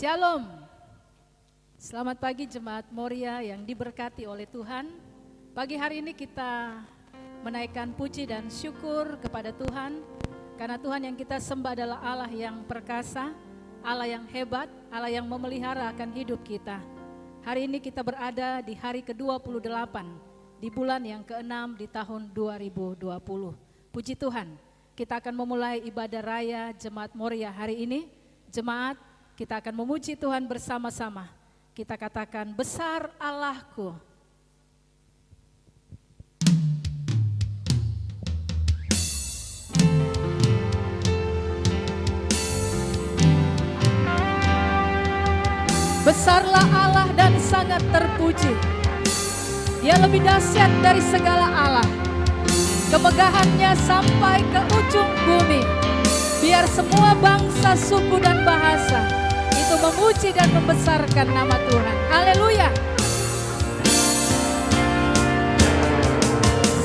Shalom. Selamat pagi jemaat Moria yang diberkati oleh Tuhan. Pagi hari ini kita menaikkan puji dan syukur kepada Tuhan. Karena Tuhan yang kita sembah adalah Allah yang perkasa, Allah yang hebat, Allah yang memelihara akan hidup kita. Hari ini kita berada di hari ke-28, di bulan yang ke-6 di tahun 2020. Puji Tuhan, kita akan memulai ibadah raya Jemaat Moria hari ini. Jemaat, kita akan memuji Tuhan bersama-sama. Kita katakan, besar Allahku. Besarlah Allah dan sangat terpuji. Dia lebih dahsyat dari segala Allah. Kemegahannya sampai ke ujung bumi. Biar semua bangsa, suku dan bahasa itu memuji dan membesarkan nama Tuhan. Haleluya.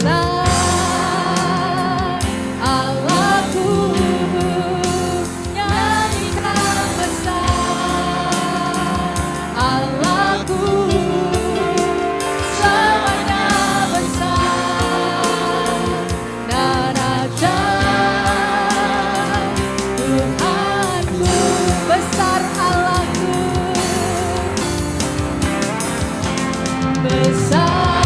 Besar Allahku, nyanyikan besar Allahku, semuanya besar dan ajaib Tuhanku. Besar Allahku, besar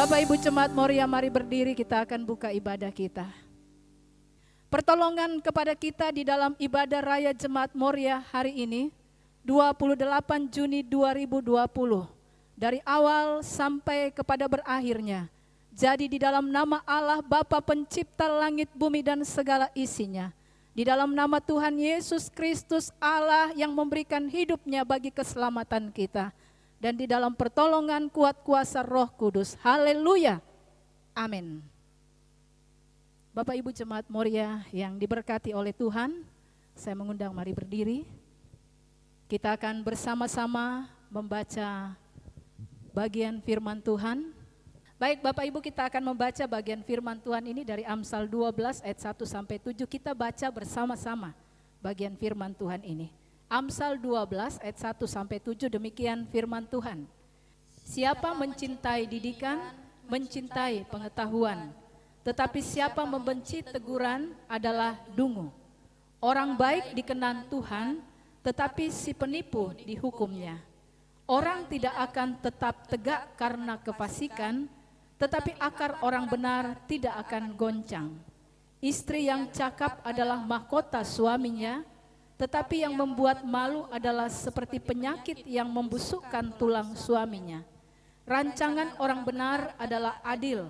Bapak Ibu Jemaat Moria, mari berdiri, kita akan buka ibadah kita. Pertolongan kepada kita di dalam ibadah Raya Jemaat Moria hari ini, 28 Juni 2020. Dari awal sampai kepada berakhirnya. Jadi di dalam nama Allah Bapa Pencipta langit bumi dan segala isinya. Di dalam nama Tuhan Yesus Kristus Allah yang memberikan hidupnya bagi keselamatan kita. Dan di dalam pertolongan kuat kuasa Roh Kudus. Haleluya. Amin. Bapak Ibu Jemaat Moria yang diberkati oleh Tuhan, saya mengundang mari berdiri. Kita akan bersama-sama membaca bagian firman Tuhan. Baik Bapak Ibu, kita akan membaca bagian firman Tuhan ini dari Amsal 12 ayat 1 sampai 7. Kita baca bersama-sama bagian firman Tuhan ini. Amsal 12 ayat 1 sampai 7, demikian firman Tuhan. Siapa mencintai didikan, mencintai pengetahuan. Tetapi siapa membenci teguran adalah dungu. Orang baik dikenan Tuhan, tetapi si penipu dihukumnya. Orang tidak akan tetap tegak karena kefasikan, tetapi akar orang benar tidak akan goncang. Istri yang cakap adalah mahkota suaminya, tetapi yang membuat malu adalah seperti penyakit yang membusukkan tulang suaminya. Rancangan orang benar adalah adil,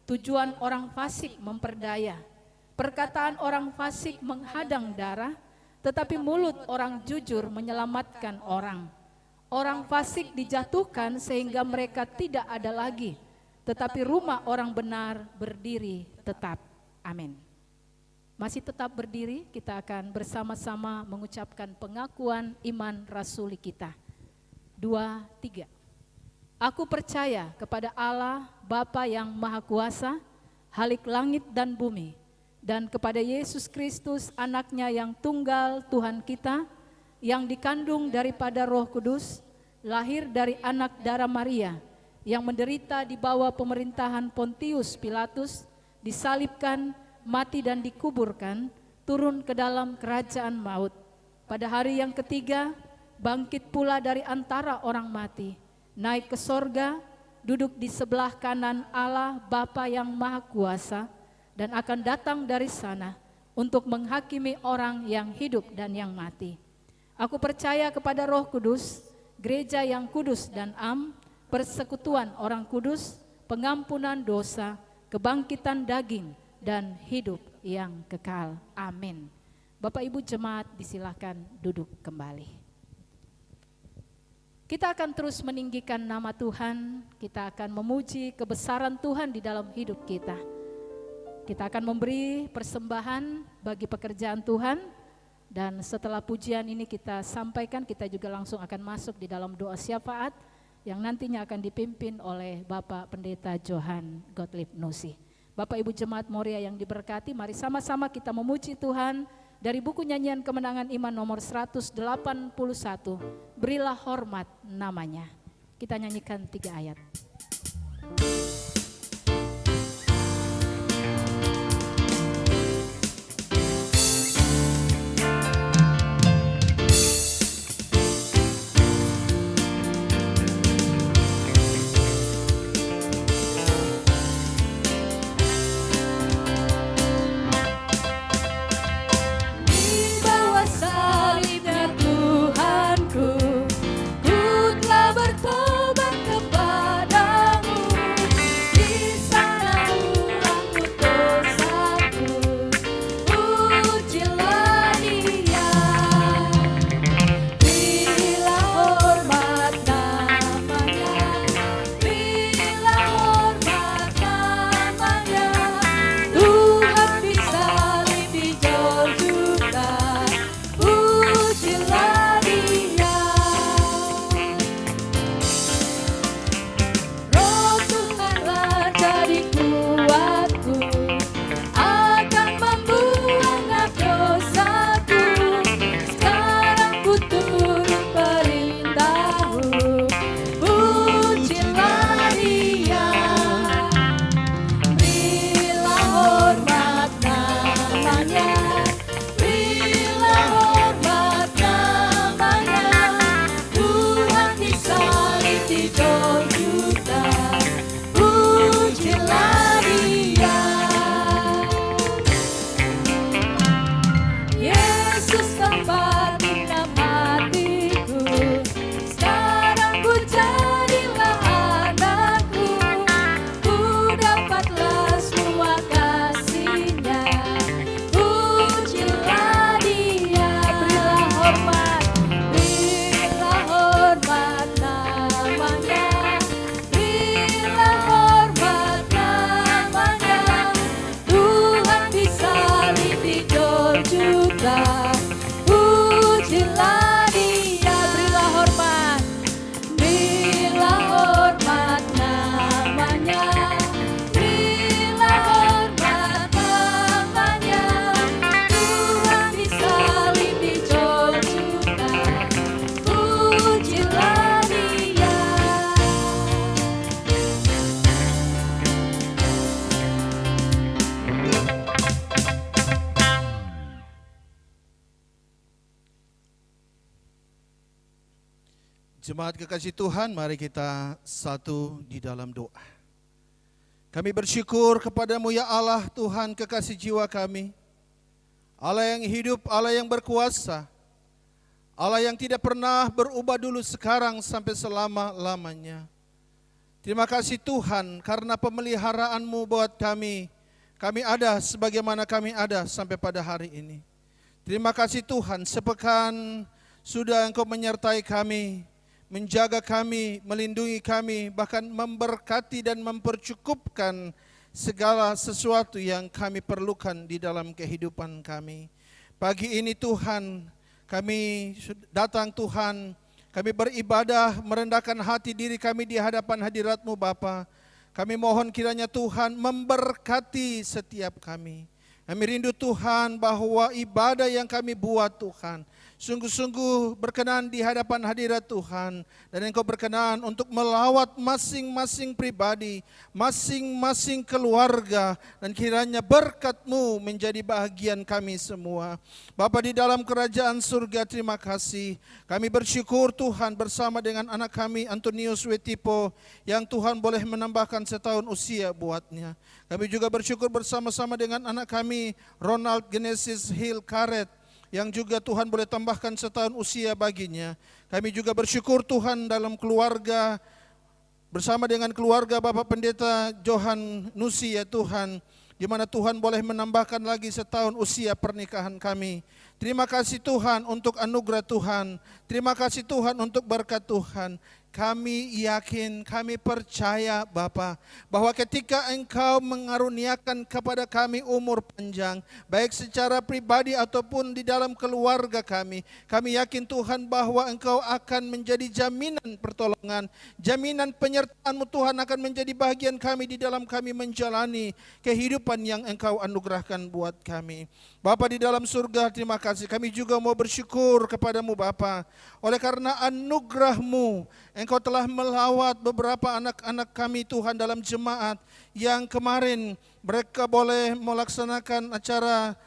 tujuan orang fasik memperdaya. Perkataan orang fasik menghadang darah, tetapi mulut orang jujur menyelamatkan orang. Orang fasik dijatuhkan sehingga mereka tidak ada lagi, tetapi rumah orang benar berdiri tetap. Amin. Masih tetap berdiri, kita akan bersama-sama mengucapkan pengakuan iman rasuli kita. 2, 3. Aku percaya kepada Allah Bapa yang Maha Kuasa, Halik langit dan bumi, dan kepada Yesus Kristus anaknya yang tunggal Tuhan kita, yang dikandung daripada Roh Kudus, lahir dari anak darah Maria, yang menderita di bawah pemerintahan Pontius Pilatus, disalibkan, mati dan dikuburkan, turun ke dalam kerajaan maut. Pada hari yang ketiga, bangkit pula dari antara orang mati, naik ke sorga, duduk di sebelah kanan Allah Bapa yang Maha Kuasa, dan akan datang dari sana untuk menghakimi orang yang hidup dan yang mati. Aku percaya kepada Roh Kudus, gereja yang kudus dan am, persekutuan orang kudus, pengampunan dosa, kebangkitan daging, dan hidup yang kekal. Amin. Bapak Ibu Jemaat disilahkan duduk kembali. Kita akan terus meninggikan nama Tuhan, kita akan memuji kebesaran Tuhan di dalam hidup kita. Kita akan memberi persembahan bagi pekerjaan Tuhan, dan setelah pujian ini kita sampaikan, kita juga langsung akan masuk di dalam doa syafaat yang nantinya akan dipimpin oleh Bapak Pendeta Johan Gottlieb Nusi. Bapak Ibu Jemaat Moria yang diberkati, mari sama-sama kita memuji Tuhan dari buku nyanyian kemenangan iman nomor 181, berilah hormat namanya. Kita nyanyikan 3 ayat. Ku telah bertobat kepadamu. Jemaat kekasih Tuhan, mari kita satu di dalam doa. Kami bersyukur kepadamu ya Allah, Tuhan kekasih jiwa kami. Allah yang hidup, Allah yang berkuasa. Allah yang tidak pernah berubah dulu, sekarang sampai selama-lamanya. Terima kasih Tuhan karena pemeliharaanmu buat kami. Kami ada sebagaimana kami ada sampai pada hari ini. Terima kasih Tuhan, sepekan sudah Engkau menyertai kami, menjaga kami, melindungi kami, bahkan memberkati dan mempercukupkan segala sesuatu yang kami perlukan di dalam kehidupan kami. Pagi ini Tuhan, kami datang Tuhan, kami beribadah, merendahkan hati diri kami di hadapan hadirat-Mu Bapa. Kami mohon kiranya Tuhan memberkati setiap kami. Kami rindu Tuhan bahwa ibadah yang kami buat Tuhan sungguh-sungguh berkenan di hadapan hadirat Tuhan. Dan Engkau berkenan untuk melawat masing-masing pribadi, masing-masing keluarga. Dan kiranya berkat-Mu menjadi bahagian kami semua. Bapa di dalam kerajaan surga, terima kasih. Kami bersyukur Tuhan bersama dengan anak kami Antonius Wetipo, yang Tuhan boleh menambahkan setahun usia buatnya. Kami juga bersyukur bersama-sama dengan anak kami Ronald Genesis Hill Karet, yang juga Tuhan boleh tambahkan setahun usia baginya. Kami juga bersyukur Tuhan dalam keluarga, bersama dengan keluarga Bapak Pendeta Johan Nusi ya Tuhan, di mana Tuhan boleh menambahkan lagi setahun usia pernikahan kami. Terima kasih Tuhan untuk anugerah Tuhan. Terima kasih Tuhan untuk berkat Tuhan. Kami yakin, kami percaya Bapa, bahwa ketika Engkau mengaruniakan kepada kami umur panjang, baik secara pribadi ataupun di dalam keluarga kami yakin Tuhan bahwa Engkau akan menjadi jaminan pertolongan, jaminan penyertaan-Mu Tuhan akan menjadi bagian kami di dalam kami menjalani kehidupan yang Engkau anugerahkan buat kami. Bapa di dalam surga, terima kasih. Kami juga mau bersyukur kepadamu Bapa, oleh karena anugerah-Mu, Engkau telah melawat beberapa anak-anak kami Tuhan dalam jemaat yang kemarin mereka boleh melaksanakan acara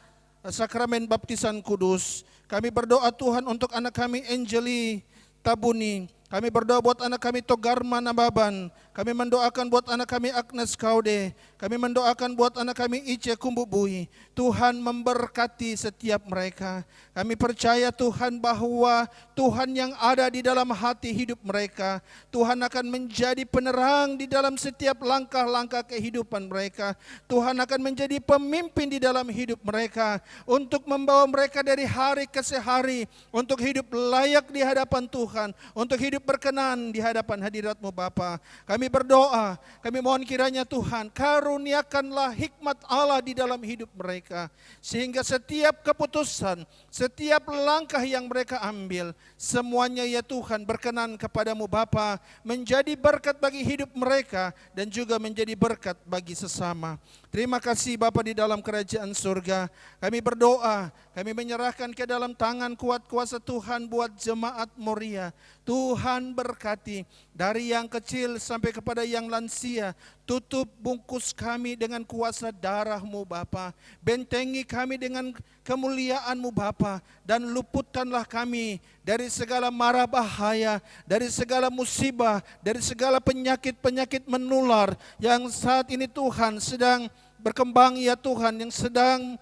sakramen baptisan kudus. Kami berdoa Tuhan untuk anak kami Angeli Tabuni. Kami berdoa buat anak kami Togarma Nababan. Kami mendoakan buat anak kami Agnes Kaude. Kami mendoakan buat anak kami Ice Kumbubui. Tuhan memberkati setiap mereka. Kami percaya Tuhan bahwa Tuhan yang ada di dalam hati hidup mereka, Tuhan akan menjadi penerang di dalam setiap langkah-langkah kehidupan mereka. Tuhan akan menjadi pemimpin di dalam hidup mereka, untuk membawa mereka dari hari ke hari, untuk hidup layak di hadapan Tuhan, untuk hidup berkenan di hadapan hadirat-Mu Bapa. Kami berdoa, kami mohon kiranya Tuhan karuniakanlah hikmat Allah di dalam hidup mereka, sehingga setiap keputusan, setiap langkah yang mereka ambil, semuanya ya Tuhan berkenan kepadamu Bapa, menjadi berkat bagi hidup mereka dan juga menjadi berkat bagi sesama. Terima kasih Bapa di dalam kerajaan surga. Kami berdoa, kami menyerahkan ke dalam tangan kuat kuasa Tuhan buat jemaat Moria. Tuhan berkati dari yang kecil sampai kepada yang lansia. Tutup bungkus kami dengan kuasa darah-Mu Bapa. Bentengi kami dengan kemuliaan-Mu Bapa, dan luputkanlah kami dari segala mara bahaya, dari segala musibah, dari segala penyakit-penyakit menular yang saat ini Tuhan sedang berkembang ya Tuhan, yang sedang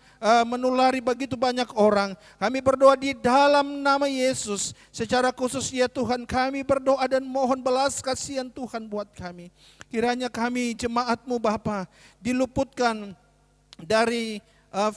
menulari begitu banyak orang. Kami berdoa di dalam nama Yesus, secara khusus ya Tuhan kami berdoa dan mohon belas kasihan Tuhan buat kami. Kiranya kami jemaat-Mu Bapa diluputkan dari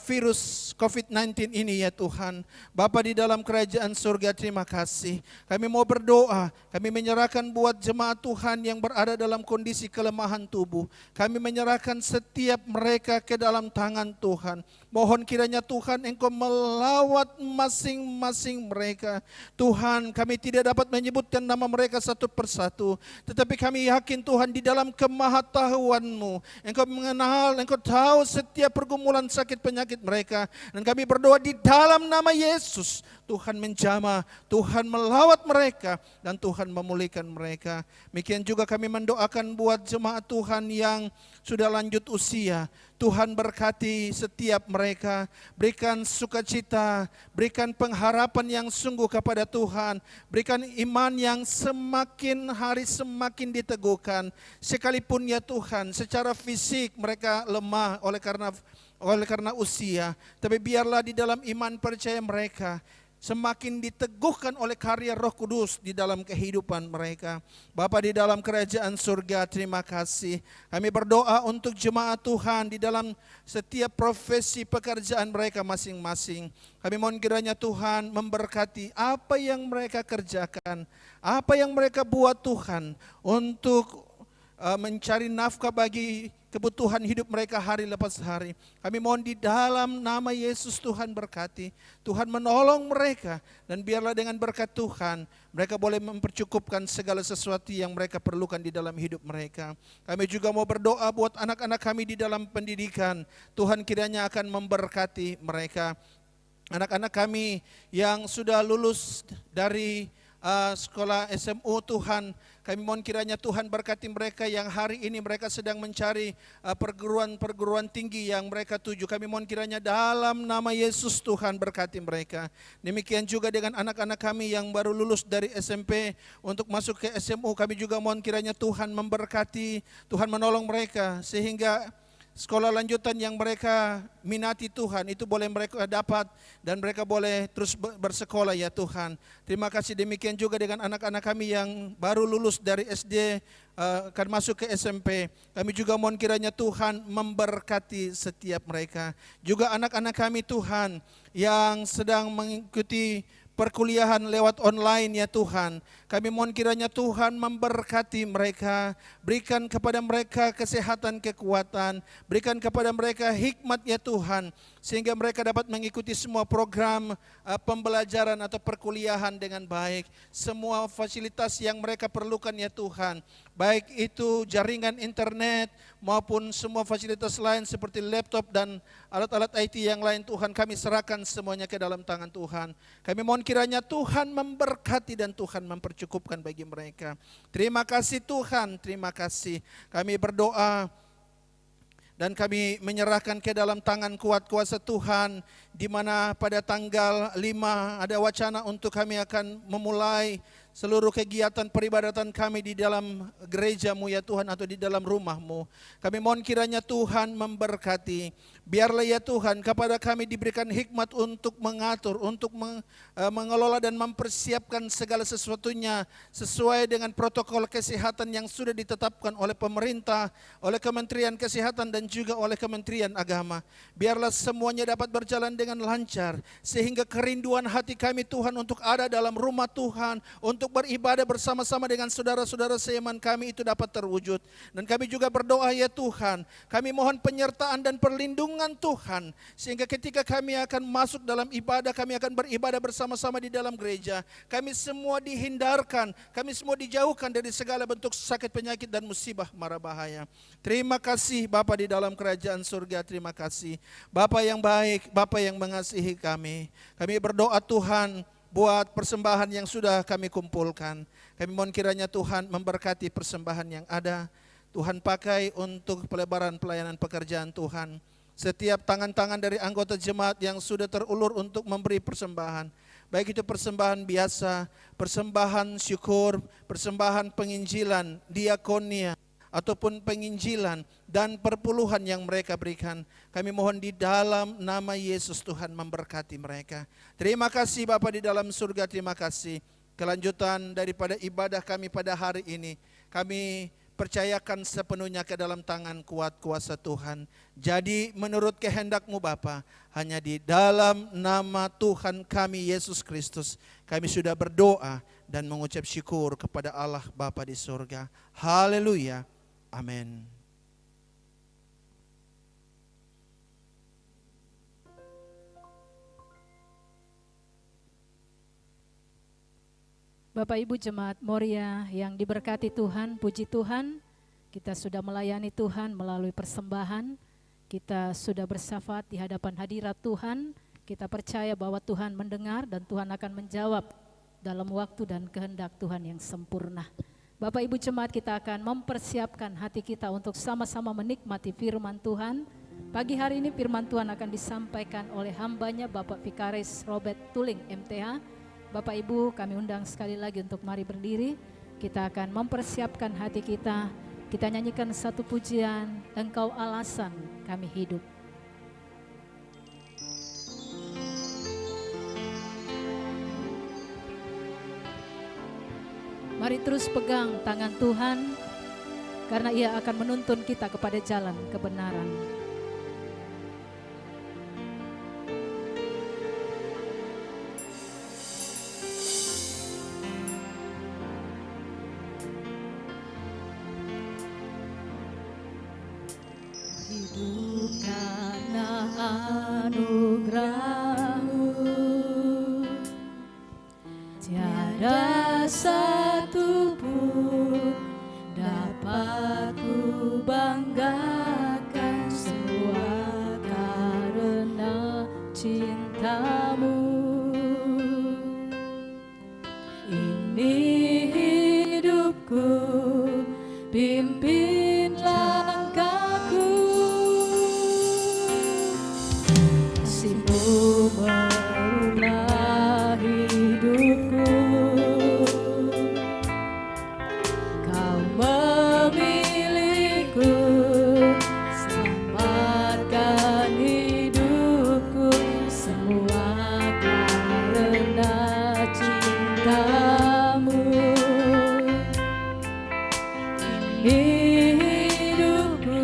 virus COVID-19 ini ya Tuhan. Bapa di dalam kerajaan surga, terima kasih. Kami mau berdoa, kami menyerahkan buat jemaat Tuhan yang berada dalam kondisi kelemahan tubuh. Kami menyerahkan setiap mereka ke dalam tangan Tuhan. Mohon kiranya Tuhan Engkau melawat masing-masing mereka. Tuhan, kami tidak dapat menyebutkan nama mereka satu persatu, tetapi kami yakin Tuhan di dalam kemahatauan-Mu, Engkau mengenal, Engkau tahu setiap pergumulan sakit penyakit mereka. Dan kami berdoa di dalam nama Yesus, Tuhan menjamah, Tuhan melawat mereka, dan Tuhan memulihkan mereka. Demikian juga kami mendoakan buat jemaat Tuhan yang sudah lanjut usia. Tuhan berkati setiap mereka, berikan sukacita, berikan pengharapan yang sungguh kepada Tuhan, berikan iman yang semakin hari semakin diteguhkan. Sekalipun ya Tuhan, secara fisik mereka lemah oleh karena usia, tapi biarlah di dalam iman percaya mereka semakin diteguhkan oleh karya Roh Kudus di dalam kehidupan mereka. Bapa di dalam kerajaan surga, terima kasih. Kami berdoa untuk jemaat Tuhan di dalam setiap profesi pekerjaan mereka masing-masing. Kami mohon kiranya Tuhan memberkati apa yang mereka kerjakan, apa yang mereka buat Tuhan untuk mencari nafkah bagi kebutuhan hidup mereka hari lepas hari. Kami mohon di dalam nama Yesus Tuhan berkati, Tuhan menolong mereka, dan biarlah dengan berkat Tuhan mereka boleh mempercukupkan segala sesuatu yang mereka perlukan di dalam hidup mereka. Kami juga mau berdoa buat anak-anak kami di dalam pendidikan. Tuhan kiranya akan memberkati mereka. Anak-anak kami yang sudah lulus dari sekolah SMU, Tuhan, kami mohon kiranya Tuhan berkati mereka yang hari ini mereka sedang mencari perguruan tinggi yang mereka tuju. Kami mohon kiranya dalam nama Yesus Tuhan berkati mereka. Demikian juga dengan anak-anak kami yang baru lulus dari SMP untuk masuk ke SMU. Kami juga mohon kiranya Tuhan memberkati, Tuhan menolong mereka sehingga sekolah lanjutan yang mereka minati Tuhan, itu boleh mereka dapat dan mereka boleh terus bersekolah ya Tuhan. Terima kasih. Demikian juga dengan anak-anak kami yang baru lulus dari SD akan masuk ke SMP. Kami juga mohon kiranya Tuhan memberkati setiap mereka. Juga anak-anak kami Tuhan yang sedang mengikuti perkuliahan lewat online ya Tuhan. Kami mohon kiranya Tuhan memberkati mereka, berikan kepada mereka kesehatan, kekuatan, berikan kepada mereka hikmat ya Tuhan, sehingga mereka dapat mengikuti semua program pembelajaran atau perkuliahan dengan baik. Semua fasilitas yang mereka perlukan ya Tuhan, baik itu jaringan internet maupun semua fasilitas lain seperti laptop dan alat-alat IT yang lain Tuhan, kami serahkan semuanya ke dalam tangan Tuhan. Kami mohon kiranya Tuhan memberkati dan Tuhan mempercukupkan bagi mereka. Terima kasih Tuhan, terima kasih. Kami berdoa dan kami menyerahkan ke dalam tangan kuat kuasa Tuhan, di mana pada tanggal 5 ada wacana untuk kami akan memulai seluruh kegiatan peribadatan kami di dalam gereja-Mu ya Tuhan, atau di dalam rumah-Mu. Kami mohon kiranya Tuhan memberkati. Biarlah ya Tuhan kepada kami diberikan hikmat untuk mengatur, untuk mengelola dan mempersiapkan segala sesuatunya sesuai dengan protokol kesehatan yang sudah ditetapkan oleh pemerintah, oleh Kementerian Kesehatan dan juga oleh Kementerian Agama. Biarlah semuanya dapat berjalan dengan lancar, sehingga kerinduan hati kami Tuhan untuk ada dalam rumah Tuhan, untuk beribadah bersama-sama dengan saudara-saudara seiman kami itu dapat terwujud. Dan kami juga berdoa ya Tuhan, kami mohon penyertaan dan perlindungan Tuhan, sehingga ketika kami akan masuk dalam ibadah, kami akan beribadah bersama-sama di dalam gereja, kami semua dihindarkan, kami semua dijauhkan dari segala bentuk sakit, penyakit dan musibah mara bahaya. Terima kasih Bapa di dalam kerajaan surga, terima kasih Bapa yang baik, Bapa yang mengasihi kami. Kami berdoa Tuhan buat persembahan yang sudah kami kumpulkan. Kami mohon kiranya Tuhan memberkati persembahan yang ada. Tuhan pakai untuk pelebaran pelayanan pekerjaan Tuhan. Setiap tangan-tangan dari anggota jemaat yang sudah terulur untuk memberi persembahan, baik itu persembahan biasa, persembahan syukur, persembahan penginjilan, diakonia, ataupun penginjilan dan perpuluhan yang mereka berikan, kami mohon di dalam nama Yesus Tuhan memberkati mereka. Terima kasih Bapa di dalam surga, terima kasih. Kelanjutan daripada ibadah kami pada hari ini, kami percayakan sepenuhnya ke dalam tangan kuat kuasa Tuhan. Jadi menurut kehendak-Mu Bapa, hanya di dalam nama Tuhan kami Yesus Kristus, kami sudah berdoa dan mengucap syukur kepada Allah Bapa di surga. Haleluya. Amin. Bapak Ibu Jemaat Moria yang diberkati Tuhan, puji Tuhan, kita sudah melayani Tuhan melalui persembahan, kita sudah bersyafaat di hadapan hadirat Tuhan, Kita percaya bahwa Tuhan mendengar dan Tuhan akan menjawab dalam waktu dan kehendak Tuhan yang sempurna. Bapak Ibu Jemaat, kita akan mempersiapkan hati kita untuk sama-sama menikmati firman Tuhan. Pagi hari ini firman Tuhan akan disampaikan oleh hambanya Bapak Vikaris Robert Tuling MTH. Bapak Ibu, kami undang sekali lagi untuk mari berdiri. Kita akan mempersiapkan hati kita. Kita nyanyikan satu pujian, Engkau alasan kami hidup. Mari terus pegang tangan Tuhan, karena Ia akan menuntun kita kepada jalan kebenaran. Hidup karena anugerah-Mu, tiada satu pun dapat ku banggakan, semua karena cinta-Mu. Ini hidupku, pimpin langkahku, kasih-Mu merubah hidupku. Kau memilihku, selamatkan hidupku, semua karena cinta-Mu. Ini hidupku,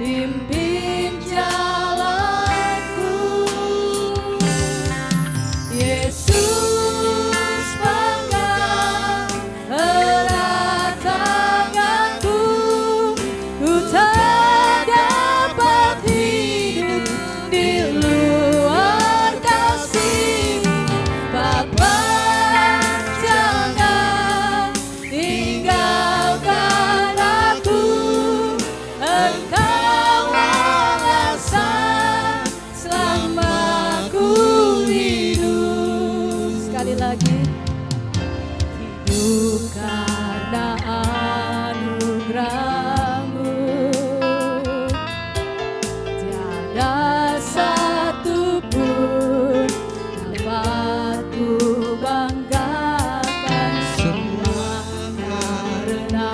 pimpin jalanku. Yesus, pegang erat tanganku, ku tak dapat hidup di luar kasih-Mu. Bapa, jangan tinggalkan aku, Engkau alasan selama ku hidup. Sekali lagi, hidup karena anugerah-Mu, tiada satu pun dapat ku banggakan, semua karena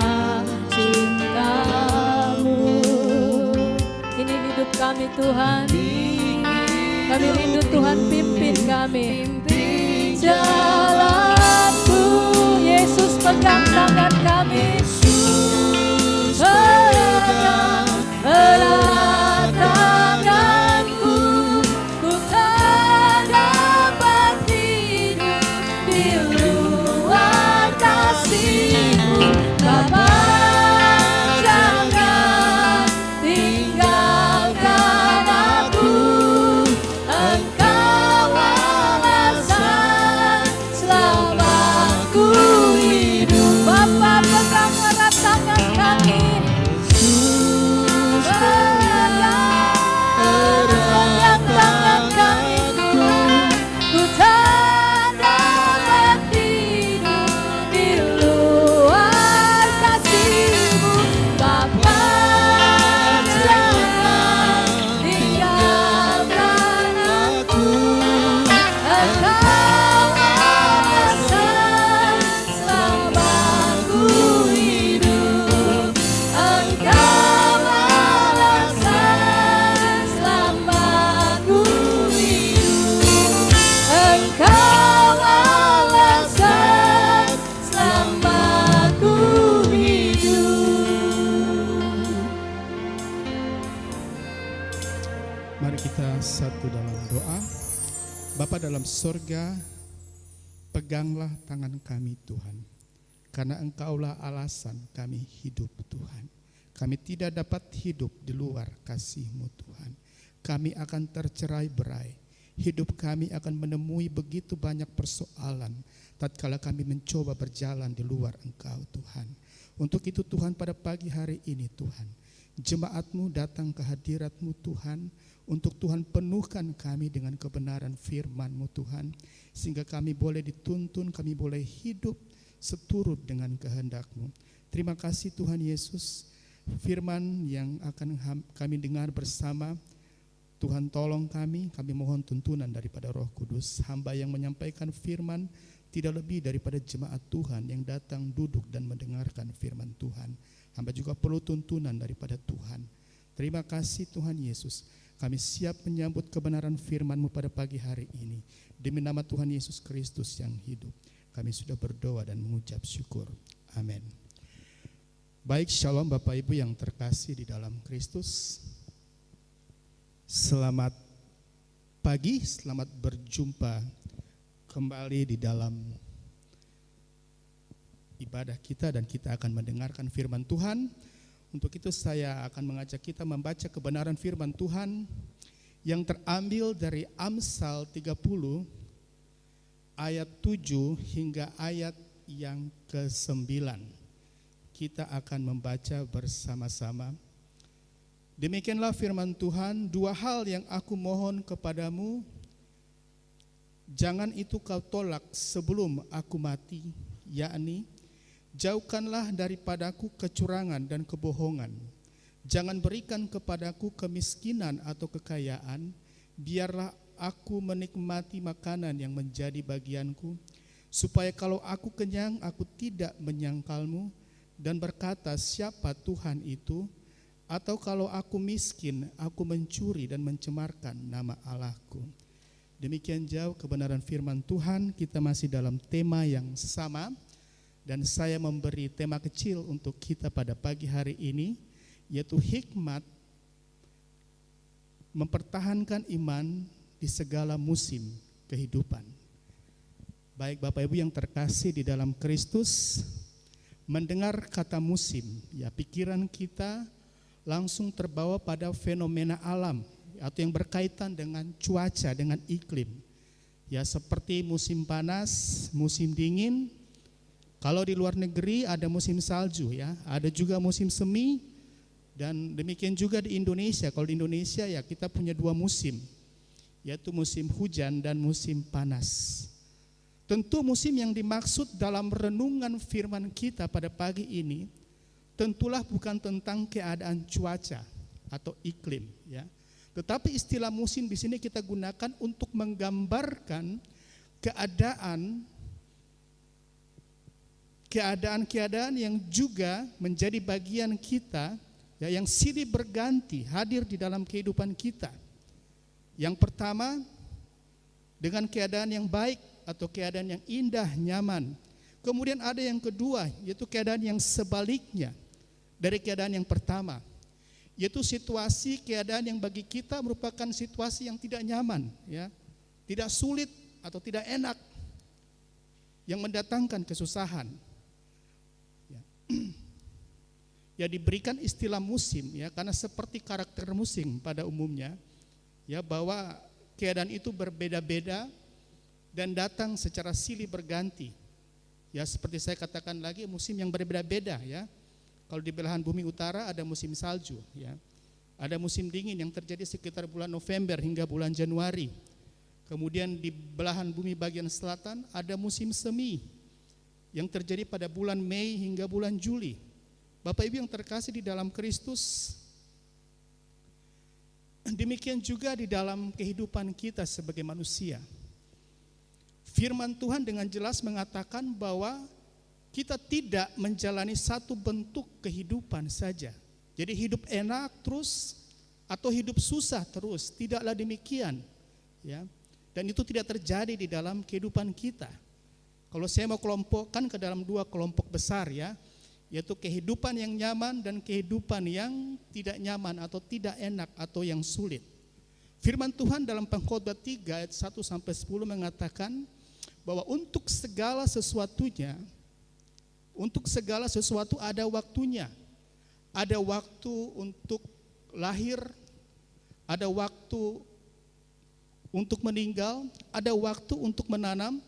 cinta-Mu. Ini hidup kami Tuhan, kami rindu Tuhan pimpin kami, pimpin jalanku. Yesus, pegang tangan kami, pegang erat tanganku, ku tak dapat hidup di luar kasih-Mu. Bapa, jangan tinggalkan aku, Engkau alasan selama ku hidup. Bapa, pegang erat tangan kami, pegang tangan kami Tuhan, ku tak dapat hidup di luar kasih-Mu. Bapa, jangan tinggalkan aku, Engkau alasan selama ku hidup, Engkau alasan selama ku hidup, Engkau alasan selama ku hidup. Mari kita satu dalam doa. Bapa dalam sorga, peganglah tangan kami Tuhan, karena Engkaulah alasan kami hidup Tuhan. Kami tidak dapat hidup di luar kasih-Mu Tuhan. Kami akan tercerai berai. Hidup kami akan menemui begitu banyak persoalan tatkala kami mencoba berjalan di luar Engkau Tuhan. Untuk itu Tuhan, pada pagi hari ini Tuhan, jemaat-Mu datang ke hadirat-Mu Tuhan Untuk Tuhan penuhkan kami dengan kebenaran firman-Mu Tuhan, sehingga kami boleh dituntun, kami boleh hidup seturut dengan kehendak-Mu. Terima kasih Tuhan Yesus, firman yang akan kami dengar bersama. Tuhan tolong kami mohon tuntunan daripada Roh Kudus. Hamba yang menyampaikan firman tidak lebih daripada jemaat Tuhan yang datang duduk dan mendengarkan firman Tuhan. Hamba juga perlu tuntunan daripada Tuhan. Terima kasih Tuhan Yesus. Kami siap menyambut kebenaran firman-Mu pada pagi hari ini. Demi nama Tuhan Yesus Kristus yang hidup, kami sudah berdoa dan mengucap syukur. Amin. Baik, shalom Bapak Ibu yang terkasih di dalam Kristus. Selamat pagi, selamat berjumpa kembali di dalam ibadah kita, dan kita akan mendengarkan firman Tuhan. Untuk itu saya akan mengajak kita membaca kebenaran firman Tuhan yang terambil dari Amsal 30 ayat 7 hingga ayat yang ke-9. Kita akan membaca bersama-sama. Demikianlah firman Tuhan, 2 hal yang aku mohon kepadamu, jangan itu kau tolak sebelum aku mati, yakni jauhkanlah daripadaku kecurangan dan kebohongan. Jangan berikan kepadaku kemiskinan atau kekayaan, biarlah aku menikmati makanan yang menjadi bagianku, supaya kalau aku kenyang aku tidak menyangkalmu dan berkata siapa Tuhan itu, atau kalau aku miskin aku mencuri dan mencemarkan nama Allahku. Demikian jauh kebenaran firman Tuhan. Kita masih dalam tema yang sama, dan saya memberi tema kecil untuk kita pada pagi hari ini, yaitu hikmat mempertahankan iman di segala musim kehidupan. Baik Bapak Ibu yang terkasih di dalam Kristus, mendengar kata musim, ya pikiran kita langsung terbawa pada fenomena alam atau yang berkaitan dengan cuaca, dengan iklim. Ya seperti musim panas, musim dingin. Kalau di luar negeri ada musim salju ya, ada juga musim semi, dan demikian juga di Indonesia. Kalau di Indonesia ya kita punya 2 musim, yaitu musim hujan dan musim panas. Tentu musim yang dimaksud dalam renungan firman kita pada pagi ini tentulah bukan tentang keadaan cuaca atau iklim ya. Tetapi istilah musim di sini kita gunakan untuk menggambarkan keadaan yang juga menjadi bagian kita ya, yang silih berganti hadir di dalam kehidupan kita. Yang pertama dengan keadaan yang baik atau keadaan yang indah, nyaman. Kemudian ada yang kedua, yaitu keadaan yang sebaliknya dari keadaan yang pertama, yaitu situasi keadaan yang bagi kita merupakan situasi yang tidak nyaman ya, tidak sulit atau tidak enak, yang mendatangkan kesusahan ya. Ya diberikan istilah musim ya, karena seperti karakter musim pada umumnya ya, bahwa keadaan itu berbeda-beda dan datang secara silih berganti ya. Seperti saya katakan lagi, musim yang berbeda-beda ya. Kalau di belahan bumi utara ada musim salju ya. Ada musim dingin yang terjadi sekitar bulan November hingga bulan Januari. Kemudian di belahan bumi bagian selatan ada musim semi yang terjadi pada bulan Mei hingga bulan Juli. Bapak Ibu yang terkasih di dalam Kristus, demikian juga di dalam kehidupan kita sebagai manusia. Firman Tuhan dengan jelas mengatakan bahwa kita tidak menjalani satu bentuk kehidupan saja. Jadi hidup enak terus atau hidup susah terus, tidaklah demikian ya. Dan itu tidak terjadi di dalam kehidupan kita. Kalau saya mau kelompokkan ke dalam 2 kelompok besar ya, yaitu kehidupan yang nyaman dan kehidupan yang tidak nyaman atau tidak enak atau yang sulit. Firman Tuhan dalam Pengkhotbah 3 ayat 1 sampai 10 mengatakan bahwa untuk segala sesuatu ada waktunya. Ada waktu untuk lahir, ada waktu untuk meninggal, ada waktu untuk menanam,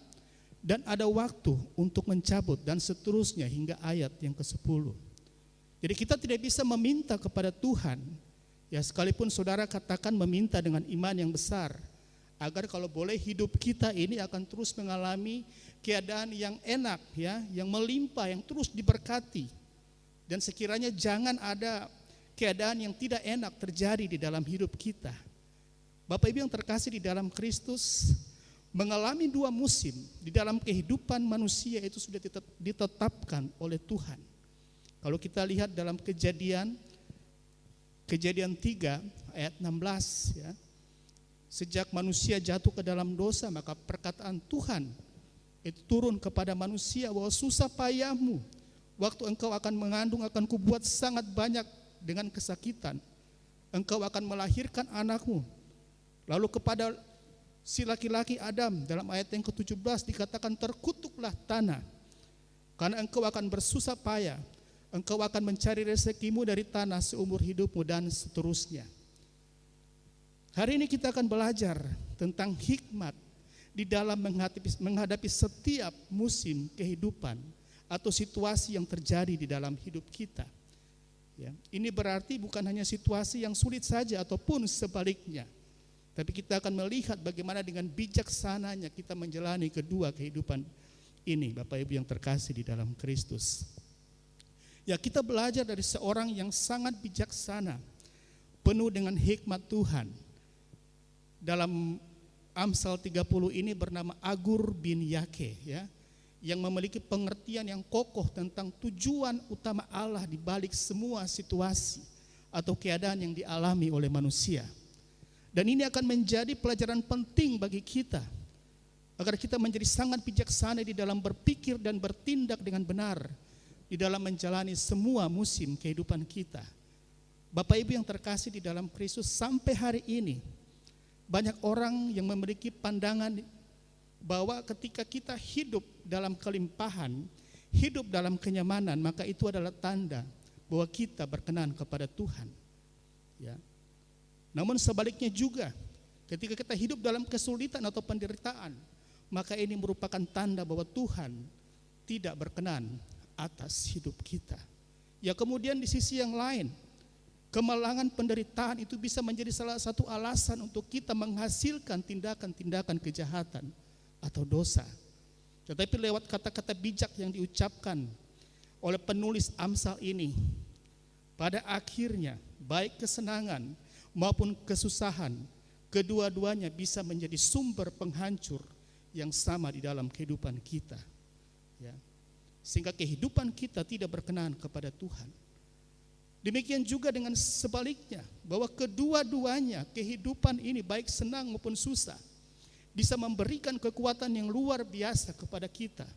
dan ada waktu untuk mencabut, dan seterusnya hingga ayat yang ke-10. Jadi kita tidak bisa meminta kepada Tuhan Ya, sekalipun saudara katakan meminta dengan iman yang besar, agar kalau boleh hidup kita ini akan terus mengalami keadaan yang enak, ya, yang melimpah, yang terus diberkati. Dan sekiranya jangan ada keadaan yang tidak enak terjadi di dalam hidup kita. Bapak Ibu yang terkasih di dalam Kristus, mengalami 2 musim di dalam kehidupan manusia itu sudah ditetapkan oleh Tuhan. Kalau kita lihat dalam Kejadian 3 ayat 16, ya. Sejak manusia jatuh ke dalam dosa, maka perkataan Tuhan itu turun kepada manusia bahwa susah payahmu waktu engkau akan mengandung akan kubuat sangat banyak dengan kesakitan. Engkau akan melahirkan anakmu. Lalu kepada si laki-laki Adam dalam ayat yang ke-17 dikatakan terkutuklah tanah, karena engkau akan bersusah payah, engkau akan mencari rezekimu dari tanah seumur hidupmu, dan seterusnya. Hari ini kita akan belajar tentang hikmat di dalam menghadapi setiap musim kehidupan atau situasi yang terjadi di dalam hidup kita. Ya, ini berarti bukan hanya situasi yang sulit saja ataupun sebaliknya, tapi kita akan melihat bagaimana dengan bijaksananya kita menjalani kedua kehidupan ini, Bapak Ibu yang terkasih di dalam Kristus. Ya, kita belajar dari seorang yang sangat bijaksana, penuh dengan hikmat Tuhan. Dalam Amsal 30 ini bernama Agur bin Yake, ya, yang memiliki pengertian yang kokoh tentang tujuan utama Allah di balik semua situasi atau keadaan yang dialami oleh manusia. Dan ini akan menjadi pelajaran penting bagi kita, agar kita menjadi sangat bijaksana di dalam berpikir dan bertindak dengan benar di dalam menjalani semua musim kehidupan kita. Bapak Ibu yang terkasih di dalam Kristus, sampai hari ini banyak orang yang memiliki pandangan bahwa ketika kita hidup dalam kelimpahan, hidup dalam kenyamanan, maka itu adalah tanda bahwa kita berkenan kepada Tuhan. Ya. Namun sebaliknya juga, ketika kita hidup dalam kesulitan atau penderitaan, maka ini merupakan tanda bahwa Tuhan tidak berkenan atas hidup kita. Ya, kemudian di sisi yang lain, kemalangan penderitaan itu bisa menjadi salah satu alasan untuk kita menghasilkan tindakan-tindakan kejahatan atau dosa. Tetapi lewat kata-kata bijak yang diucapkan oleh penulis Amsal ini, pada akhirnya baik kesenangan maupun kesusahan, kedua-duanya bisa menjadi sumber penghancur yang sama di dalam kehidupan kita. Ya. Sehingga kehidupan kita tidak berkenan kepada Tuhan. Demikian juga dengan sebaliknya, bahwa kedua-duanya kehidupan ini baik senang maupun susah bisa memberikan kekuatan yang luar biasa kepada kita,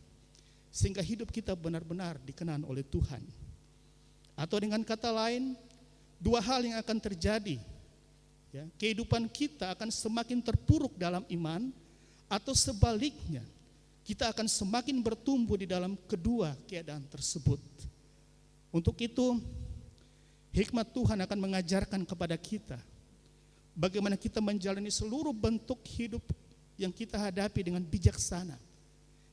sehingga hidup kita benar-benar dikenan oleh Tuhan. Atau dengan kata lain, 2 hal yang akan terjadi. Ya, kehidupan kita akan semakin terpuruk dalam iman, atau sebaliknya, kita akan semakin bertumbuh di dalam kedua keadaan tersebut. Untuk itu, hikmat Tuhan akan mengajarkan kepada kita bagaimana kita menjalani seluruh bentuk hidup yang kita hadapi dengan bijaksana,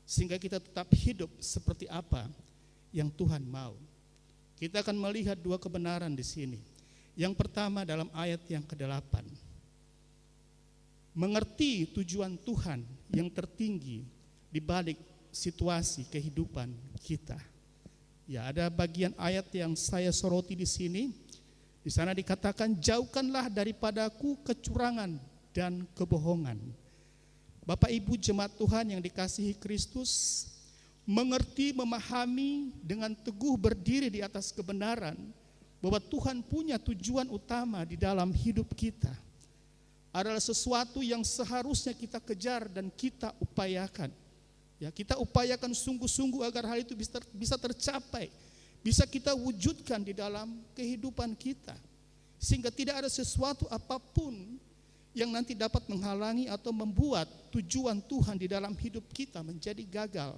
sehingga kita tetap hidup seperti apa yang Tuhan mau. Kita akan melihat 2 kebenaran di sini. Yang pertama dalam ayat yang ke-8. Mengerti tujuan Tuhan yang tertinggi di balik situasi kehidupan kita. Ya, ada bagian ayat yang saya soroti di sini. Di sana dikatakan, jauhkanlah daripadaku kecurangan dan kebohongan. Bapak Ibu jemaat Tuhan yang dikasihi Kristus, mengerti, memahami dengan teguh berdiri di atas kebenaran bahwa Tuhan punya tujuan utama di dalam hidup kita adalah sesuatu yang seharusnya kita kejar dan kita upayakan. Ya, kita upayakan sungguh-sungguh agar hal itu bisa tercapai, bisa kita wujudkan di dalam kehidupan kita, sehingga tidak ada sesuatu apapun yang nanti dapat menghalangi atau membuat tujuan Tuhan di dalam hidup kita menjadi gagal.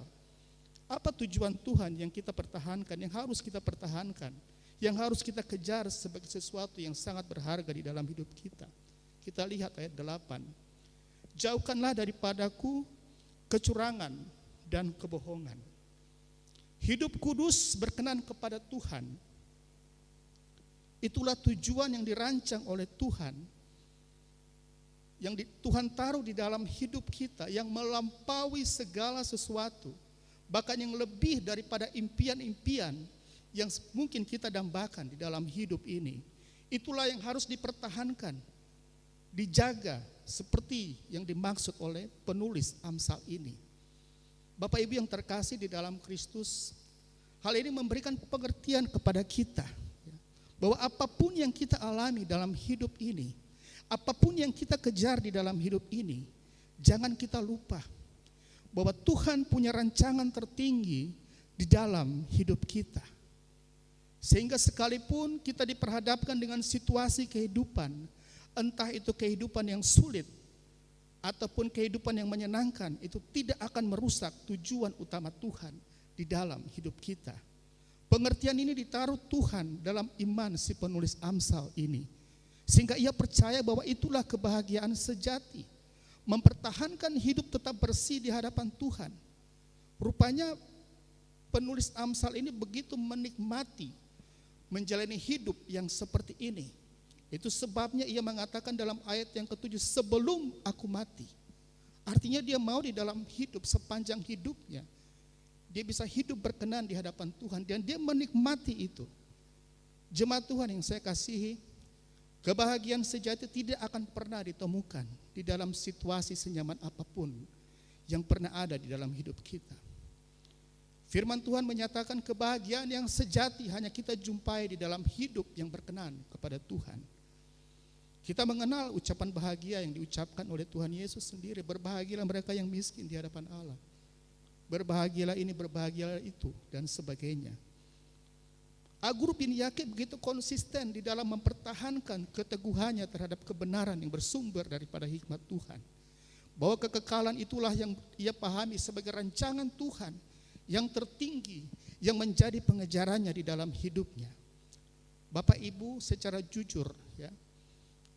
Apa tujuan Tuhan yang kita pertahankan, yang harus kita pertahankan, yang harus kita kejar sebagai sesuatu yang sangat berharga di dalam hidup kita? Kita lihat ayat 8. Jauhkanlah daripadaku kecurangan dan kebohongan. Hidup kudus berkenan kepada Tuhan. Itulah tujuan yang dirancang oleh Tuhan, yang Tuhan taruh di dalam hidup kita, yang melampaui segala sesuatu, bahkan yang lebih daripada impian-impian yang mungkin kita dambakan di dalam hidup ini. Itulah yang harus dipertahankan, dijaga seperti yang dimaksud oleh penulis Amsal ini. Bapak Ibu yang terkasih di dalam Kristus, hal ini memberikan pengertian kepada kita bahwa apapun yang kita alami dalam hidup ini, apapun yang kita kejar di dalam hidup ini, jangan kita lupa bahwa Tuhan punya rancangan tertinggi di dalam hidup kita. Sehingga sekalipun kita diperhadapkan dengan situasi kehidupan, entah itu kehidupan yang sulit ataupun kehidupan yang menyenangkan, itu tidak akan merusak tujuan utama Tuhan di dalam hidup kita. Pengertian ini ditaruh Tuhan dalam iman si penulis Amsal ini, sehingga ia percaya bahwa itulah kebahagiaan sejati, mempertahankan hidup tetap bersih di hadapan Tuhan. Rupanya penulis Amsal ini begitu menikmati menjalani hidup yang seperti ini. Itu sebabnya ia mengatakan dalam ayat yang ke-7, sebelum aku mati. Artinya dia mau di dalam hidup sepanjang hidupnya, dia bisa hidup berkenan di hadapan Tuhan, dan dia menikmati itu. Jemaat Tuhan yang saya kasihi, kebahagiaan sejati tidak akan pernah ditemukan di dalam situasi senyaman apapun yang pernah ada di dalam hidup kita. Firman Tuhan menyatakan kebahagiaan yang sejati hanya kita jumpai di dalam hidup yang berkenan kepada Tuhan. Kita mengenal ucapan bahagia yang diucapkan oleh Tuhan Yesus sendiri. Berbahagialah mereka yang miskin di hadapan Allah. Berbahagialah ini, berbahagialah itu, dan sebagainya. Agur bin Yakib begitu konsisten di dalam mempertahankan keteguhannya terhadap kebenaran yang bersumber daripada hikmat Tuhan. Bahwa kekekalan itulah yang ia pahami sebagai rancangan Tuhan yang tertinggi, yang menjadi pengejarannya di dalam hidupnya. Bapak Ibu, secara jujur ya,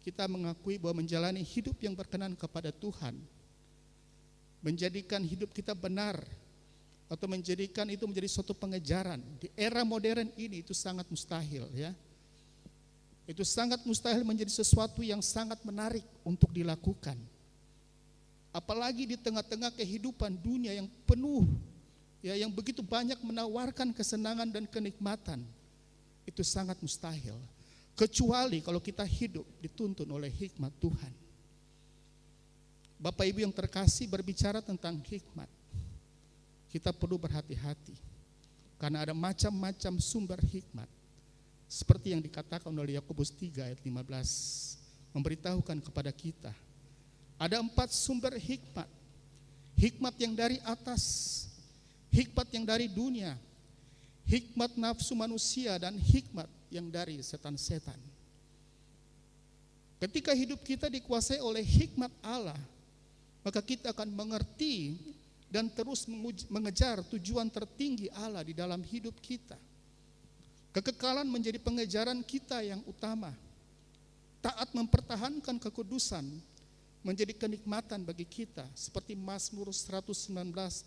kita mengakui bahwa menjalani hidup yang berkenan kepada Tuhan, menjadikan hidup kita benar, atau menjadikan itu menjadi suatu pengejaran di era modern ini, itu sangat mustahil ya. Itu sangat mustahil menjadi sesuatu yang sangat menarik untuk dilakukan. Apalagi di tengah-tengah kehidupan dunia yang penuh ya, yang begitu banyak menawarkan kesenangan dan kenikmatan. Itu sangat mustahil, kecuali kalau kita hidup dituntun oleh hikmat Tuhan. Bapak Ibu yang terkasih, berbicara tentang hikmat, kita perlu berhati-hati, karena ada macam-macam sumber hikmat. Seperti yang dikatakan oleh Yakobus 3 ayat 15, memberitahukan kepada kita, ada 4 sumber hikmat. Hikmat yang dari atas, hikmat yang dari dunia, hikmat nafsu manusia, dan hikmat yang dari setan-setan. Ketika hidup kita dikuasai oleh hikmat Allah, maka kita akan mengerti dan terus mengejar tujuan tertinggi Allah di dalam hidup kita. Kekekalan menjadi pengejaran kita yang utama. Taat mempertahankan kekudusan menjadi kenikmatan bagi kita. Seperti Mazmur 119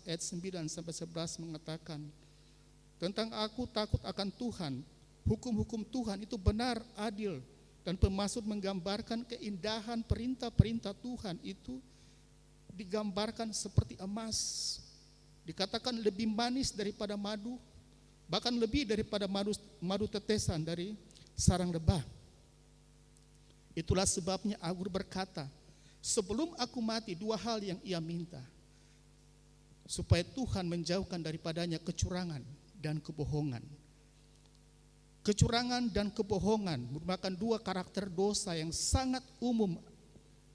ayat 9 sampai 11 mengatakan, tentang aku takut akan Tuhan, hukum-hukum Tuhan itu benar, adil, dan pemaksud menggambarkan keindahan perintah-perintah Tuhan itu digambarkan seperti emas, dikatakan lebih manis daripada madu, bahkan lebih daripada madu tetesan dari sarang lebah. Itulah sebabnya Agur berkata, sebelum aku mati 2 hal yang ia minta, supaya Tuhan menjauhkan daripadanya kecurangan dan kebohongan. Kecurangan dan kebohongan merupakan 2 karakter dosa yang sangat umum,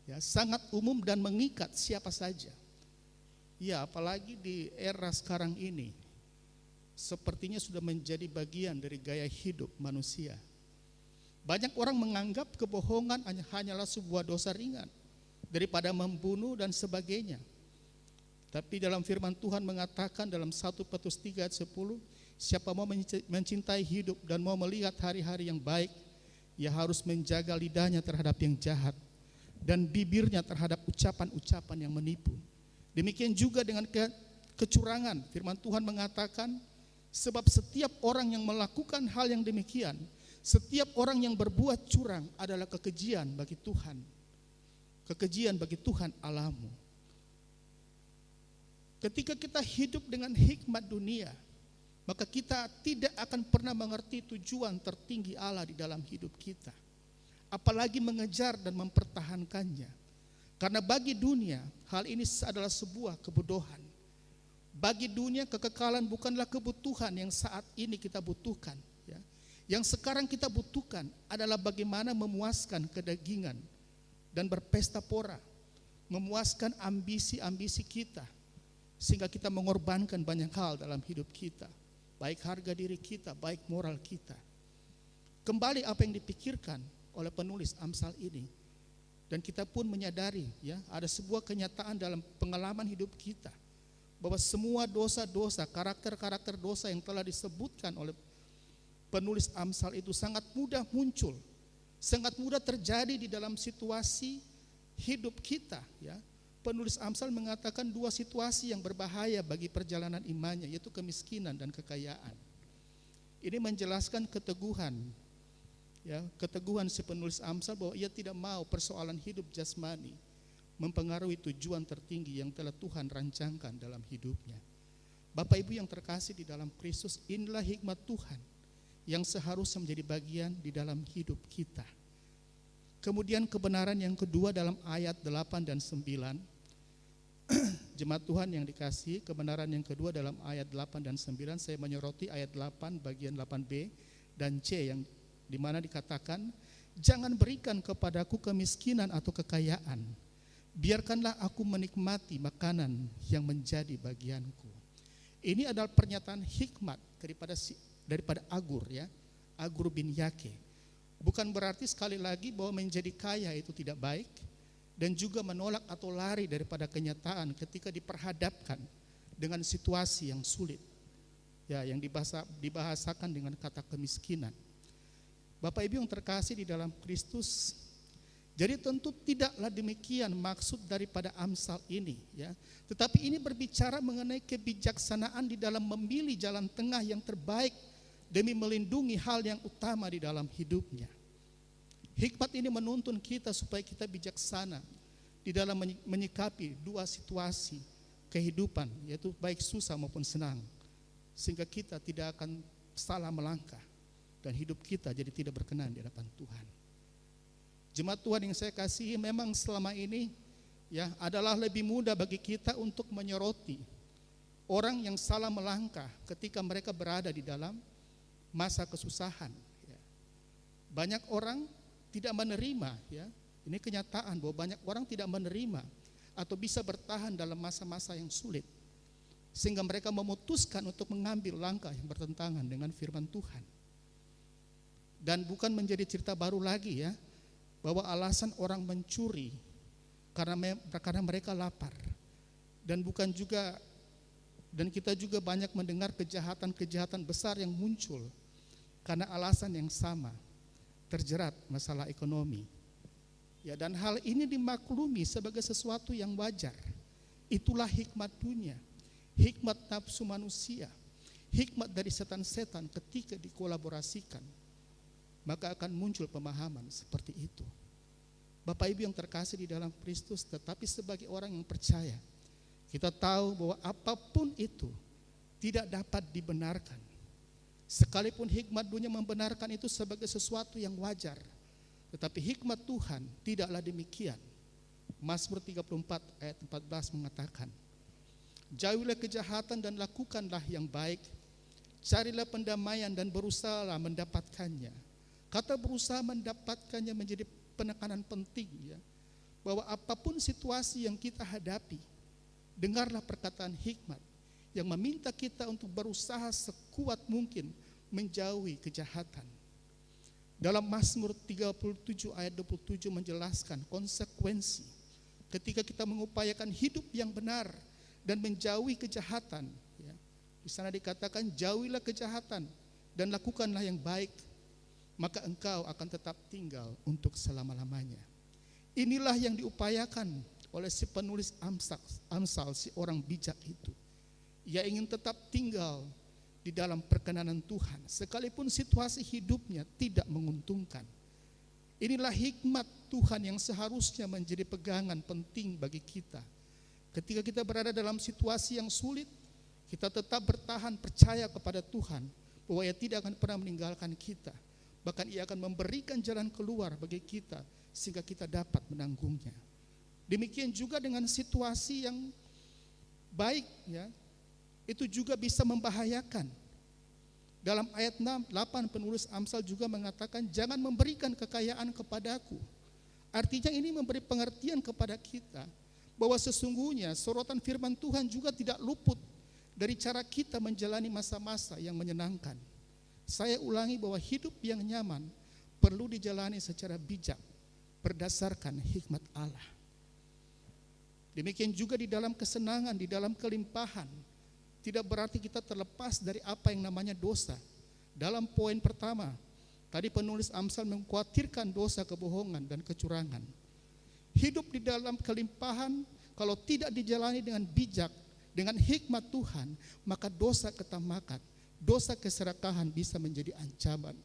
ya, sangat umum dan mengikat siapa saja. Ya, apalagi di era sekarang ini, sepertinya sudah menjadi bagian dari gaya hidup manusia. Banyak orang menganggap kebohongan hanyalah sebuah dosa ringan daripada membunuh dan sebagainya. Tapi dalam firman Tuhan mengatakan dalam 1 Petrus 3 ayat 10, siapa mau mencintai hidup dan mau melihat hari-hari yang baik, ia harus menjaga lidahnya terhadap yang jahat dan bibirnya terhadap ucapan-ucapan yang menipu. Demikian juga dengan kecurangan. Firman Tuhan mengatakan, sebab setiap orang yang melakukan hal yang demikian Setiap orang yang berbuat curang adalah kekejian bagi Tuhan. Kekejian bagi Tuhan Allahmu. Ketika kita hidup dengan hikmat dunia, maka kita tidak akan pernah mengerti tujuan tertinggi Allah di dalam hidup kita. Apalagi mengejar dan mempertahankannya. Karena bagi dunia, hal ini adalah sebuah kebodohan. Bagi dunia, kekekalan bukanlah kebutuhan yang saat ini kita butuhkan. Ya. Yang sekarang kita butuhkan adalah bagaimana memuaskan kedagingan dan berpesta pora. Memuaskan ambisi-ambisi kita. Sehingga kita mengorbankan banyak hal dalam hidup kita. Baik harga diri kita, baik moral kita. Kembali apa yang dipikirkan oleh penulis Amsal ini. Dan kita pun menyadari ya, ada sebuah kenyataan dalam pengalaman hidup kita. Bahwa semua dosa-dosa, karakter-karakter dosa yang telah disebutkan oleh penulis Amsal itu sangat mudah muncul. Sangat mudah terjadi di dalam situasi hidup kita ya. Penulis Amsal mengatakan dua situasi yang berbahaya bagi perjalanan imannya, yaitu kemiskinan dan kekayaan. Ini menjelaskan keteguhan, ya, keteguhan si penulis Amsal bahwa ia tidak mau persoalan hidup jasmani mempengaruhi tujuan tertinggi yang telah Tuhan rancangkan dalam hidupnya. Bapak Ibu yang terkasih di dalam Kristus, inilah hikmat Tuhan yang seharusnya menjadi bagian di dalam hidup kita. Kemudian kebenaran yang kedua dalam ayat 8 dan 9, jemaat Tuhan yang dikasihi, kebenaran yang kedua dalam ayat 8 dan 9, saya menyoroti ayat 8 bagian 8b dan c yang dimana dikatakan, jangan berikan kepadaku kemiskinan atau kekayaan, biarkanlah aku menikmati makanan yang menjadi bagianku. Ini adalah pernyataan hikmat daripada Agur ya, Agur bin Yake. Bukan berarti sekali lagi bahwa menjadi kaya itu tidak baik dan juga menolak atau lari daripada kenyataan ketika diperhadapkan dengan situasi yang sulit. Ya, yang dibahasakan dengan kata kemiskinan. Bapak Ibu yang terkasih di dalam Kristus, jadi tentu tidaklah demikian maksud daripada Amsal ini ya. Tetapi ini berbicara mengenai kebijaksanaan di dalam memilih jalan tengah yang terbaik demi melindungi hal yang utama di dalam hidupnya. Hikmat ini menuntun kita supaya kita bijaksana di dalam menyikapi dua situasi kehidupan, yaitu baik susah maupun senang, sehingga kita tidak akan salah melangkah dan hidup kita jadi tidak berkenan di hadapan Tuhan. Jemaat Tuhan yang saya kasihi, memang selama ini ya adalah lebih mudah bagi kita untuk menyoroti orang yang salah melangkah ketika mereka berada di dalam masa kesusahan. Banyak orang tidak menerima ya. Ini kenyataan bahwa banyak orang tidak menerima atau bisa bertahan dalam masa-masa yang sulit. Sehingga mereka memutuskan untuk mengambil langkah yang bertentangan dengan firman Tuhan. Dan bukan menjadi cerita baru lagi ya, bahwa alasan orang mencuri karena mereka lapar. Dan bukan juga, dan kita juga banyak mendengar kejahatan-kejahatan besar yang muncul karena alasan yang sama, terjerat masalah ekonomi. Ya, dan hal ini dimaklumi sebagai sesuatu yang wajar. Itulah hikmat dunia, hikmat nafsu manusia, hikmat dari setan-setan ketika dikolaborasikan. Maka akan muncul pemahaman seperti itu. Bapak Ibu yang terkasih di dalam Kristus, tetapi sebagai orang yang percaya, kita tahu bahwa apapun itu tidak dapat dibenarkan. Sekalipun hikmat dunia membenarkan itu sebagai sesuatu yang wajar, tetapi hikmat Tuhan tidaklah demikian. Mazmur 34 ayat 14 mengatakan, jauhilah kejahatan dan lakukanlah yang baik, carilah pendamaian dan berusahalah mendapatkannya. Kata berusaha mendapatkannya menjadi penekanan penting ya, bahwa apapun situasi yang kita hadapi, dengarlah perkataan hikmat yang meminta kita untuk berusaha sekuat mungkin menjauhi kejahatan. Dalam Mazmur 37 ayat 27 menjelaskan konsekuensi ketika kita mengupayakan hidup yang benar dan menjauhi kejahatan ya. Di sana dikatakan jauhilah kejahatan dan lakukanlah yang baik, maka engkau akan tetap tinggal untuk selama-lamanya. Inilah yang diupayakan oleh si penulis Amsal, si orang bijak itu. Ia ingin tetap tinggal di dalam perkenanan Tuhan, sekalipun situasi hidupnya tidak menguntungkan. Inilah hikmat Tuhan yang seharusnya menjadi pegangan penting bagi kita. Ketika kita berada dalam situasi yang sulit, kita tetap bertahan percaya kepada Tuhan bahwa Ia tidak akan pernah meninggalkan kita. Bahkan Ia akan memberikan jalan keluar bagi kita sehingga kita dapat menanggungnya. Demikian juga dengan situasi yang baik, ya, itu juga bisa membahayakan. Dalam ayat 8 penulis Amsal juga mengatakan, jangan memberikan kekayaan kepadaku. Artinya ini memberi pengertian kepada kita bahwa sesungguhnya sorotan firman Tuhan juga tidak luput dari cara kita menjalani masa-masa yang menyenangkan. Saya ulangi bahwa hidup yang nyaman perlu dijalani secara bijak berdasarkan hikmat Allah. Demikian juga di dalam kesenangan, di dalam kelimpahan, tidak berarti kita terlepas dari apa yang namanya dosa. Dalam poin pertama, tadi penulis Amsal mengkhawatirkan dosa, kebohongan, dan kecurangan. Hidup di dalam kelimpahan, kalau tidak dijalani dengan bijak, dengan hikmat Tuhan, maka dosa ketamakan, dosa keserakahan bisa menjadi ancaman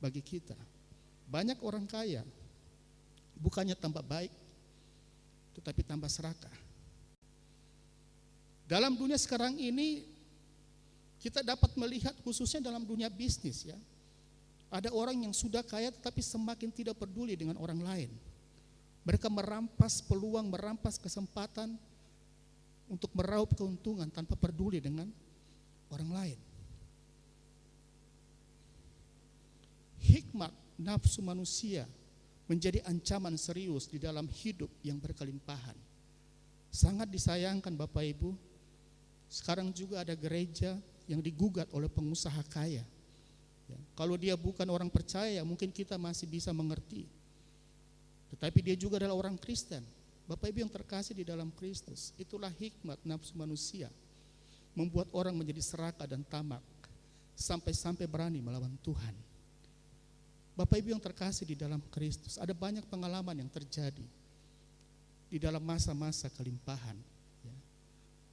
bagi kita. Banyak orang kaya, bukannya tambah baik, tetapi tambah serakah. Dalam dunia sekarang ini kita dapat melihat khususnya dalam dunia bisnis, ya. Ada orang yang sudah kaya tetapi semakin tidak peduli dengan orang lain. Mereka merampas peluang, merampas kesempatan untuk meraup keuntungan tanpa peduli dengan orang lain. Hikmat nafsu manusia menjadi ancaman serius di dalam hidup yang berkelimpahan. Sangat disayangkan Bapak Ibu, sekarang juga ada gereja yang digugat oleh pengusaha kaya. Ya, kalau dia bukan orang percaya, mungkin kita masih bisa mengerti. Tetapi dia juga adalah orang Kristen. Bapak Ibu yang terkasih di dalam Kristus, itulah hikmat nafsu manusia, membuat orang menjadi serakah dan tamak, sampai-sampai berani melawan Tuhan. Bapak Ibu yang terkasih di dalam Kristus, ada banyak pengalaman yang terjadi di dalam masa-masa kelimpahan.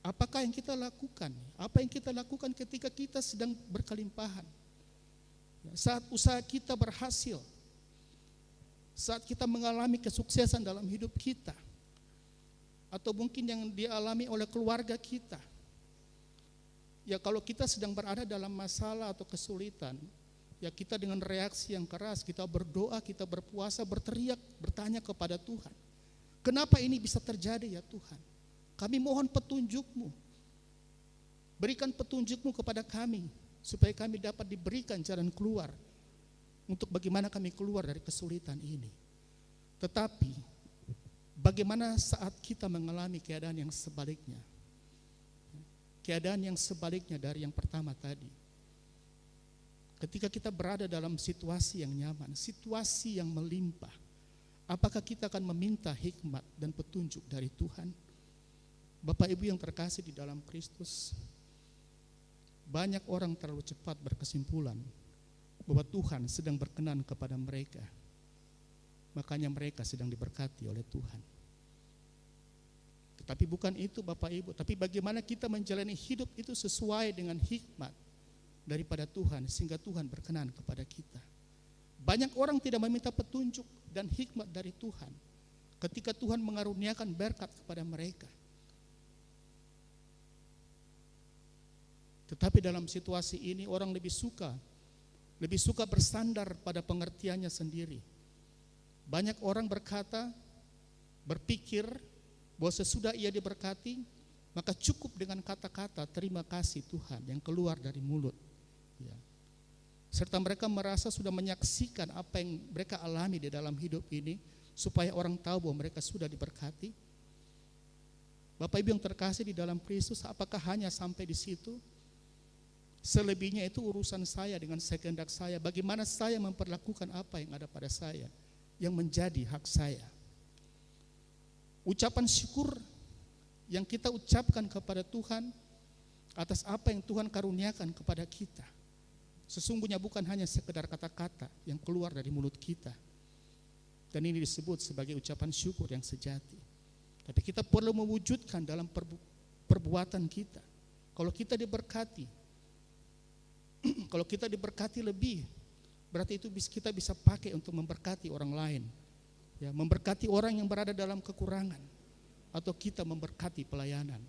Apakah yang kita lakukan? Apa yang kita lakukan ketika kita sedang berkelimpahan? Saat usaha kita berhasil, saat kita mengalami kesuksesan dalam hidup kita, atau mungkin yang dialami oleh keluarga kita. Ya, kalau kita sedang berada dalam masalah atau kesulitan, ya kita dengan reaksi yang keras, kita berdoa, kita berpuasa, berteriak, bertanya kepada Tuhan. Kenapa ini bisa terjadi ya Tuhan? Kami mohon petunjuk-Mu. Berikan petunjuk-Mu kepada kami, supaya kami dapat diberikan jalan keluar untuk bagaimana kami keluar dari kesulitan ini. Tetapi bagaimana saat kita mengalami keadaan yang sebaliknya? Keadaan yang sebaliknya dari yang pertama tadi. Ketika kita berada dalam situasi yang nyaman, situasi yang melimpah, apakah kita akan meminta hikmat dan petunjuk dari Tuhan? Bapak Ibu yang terkasih di dalam Kristus, banyak orang terlalu cepat berkesimpulan bahwa Tuhan sedang berkenan kepada mereka. Makanya mereka sedang diberkati oleh Tuhan. Tetapi bukan itu Bapak Ibu, tapi bagaimana kita menjalani hidup itu sesuai dengan hikmat daripada Tuhan, sehingga Tuhan berkenan kepada kita. Banyak orang tidak meminta petunjuk dan hikmat dari Tuhan ketika Tuhan mengaruniakan berkat kepada mereka. Tetapi dalam situasi ini orang lebih suka bersandar pada pengertiannya sendiri. Banyak orang berpikir bahwa sesudah ia diberkati, maka cukup dengan kata-kata terima kasih Tuhan yang keluar dari mulut. Ya. Serta mereka merasa sudah menyaksikan apa yang mereka alami di dalam hidup ini, supaya orang tahu bahwa mereka sudah diberkati. Bapak Ibu yang terkasih di dalam Kristus, apakah hanya sampai di situ? Selebihnya itu urusan saya dengan kehendak saya. Bagaimana saya memperlakukan apa yang ada pada saya, yang menjadi hak saya. Ucapan syukur yang kita ucapkan kepada Tuhan atas apa yang Tuhan karuniakan kepada kita, sesungguhnya bukan hanya sekedar kata-kata yang keluar dari mulut kita. Dan ini disebut sebagai ucapan syukur yang sejati. Tapi kita perlu mewujudkan dalam perbuatan kita. Kalau kita diberkati, Kalau kita diberkati lebih, berarti itu kita bisa pakai untuk memberkati orang lain. Ya, memberkati orang yang berada dalam kekurangan, atau kita memberkati pelayanan.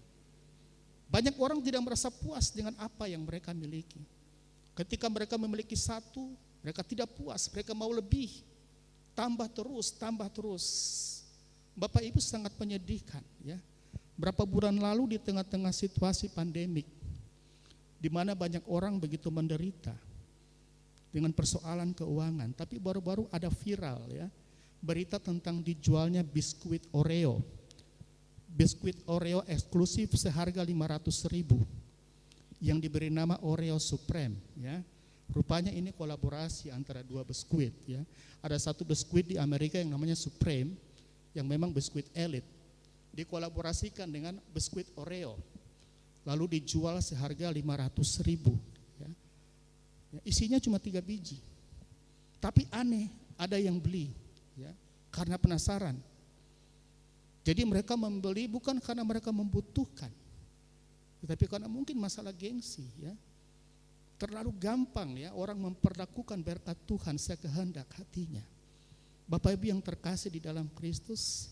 Banyak orang tidak merasa puas dengan apa yang mereka miliki. Ketika mereka memiliki satu, mereka tidak puas, mereka mau lebih. Tambah terus. Bapak Ibu sangat menyedihkan ya. Berapa bulan lalu di tengah-tengah situasi pandemik, di mana banyak orang begitu menderita dengan persoalan keuangan, tapi baru-baru ada viral ya, berita tentang dijualnya biskuit Oreo. Biskuit Oreo eksklusif seharga 500.000 yang diberi nama Oreo Supreme ya. Rupanya ini kolaborasi antara dua biskuit ya. Ada satu biskuit di Amerika yang namanya Supreme, yang memang biskuit elit, dikolaborasikan dengan biskuit Oreo, lalu dijual seharga 500.000 ya. Isinya cuma 3 biji, tapi aneh, ada yang beli ya, karena penasaran. Jadi mereka membeli bukan karena mereka membutuhkan, tetapi karena mungkin masalah gengsi ya. Terlalu gampang ya orang memperlakukan berkat Tuhan sekehendak hatinya. Bapak Ibu yang terkasih di dalam Kristus,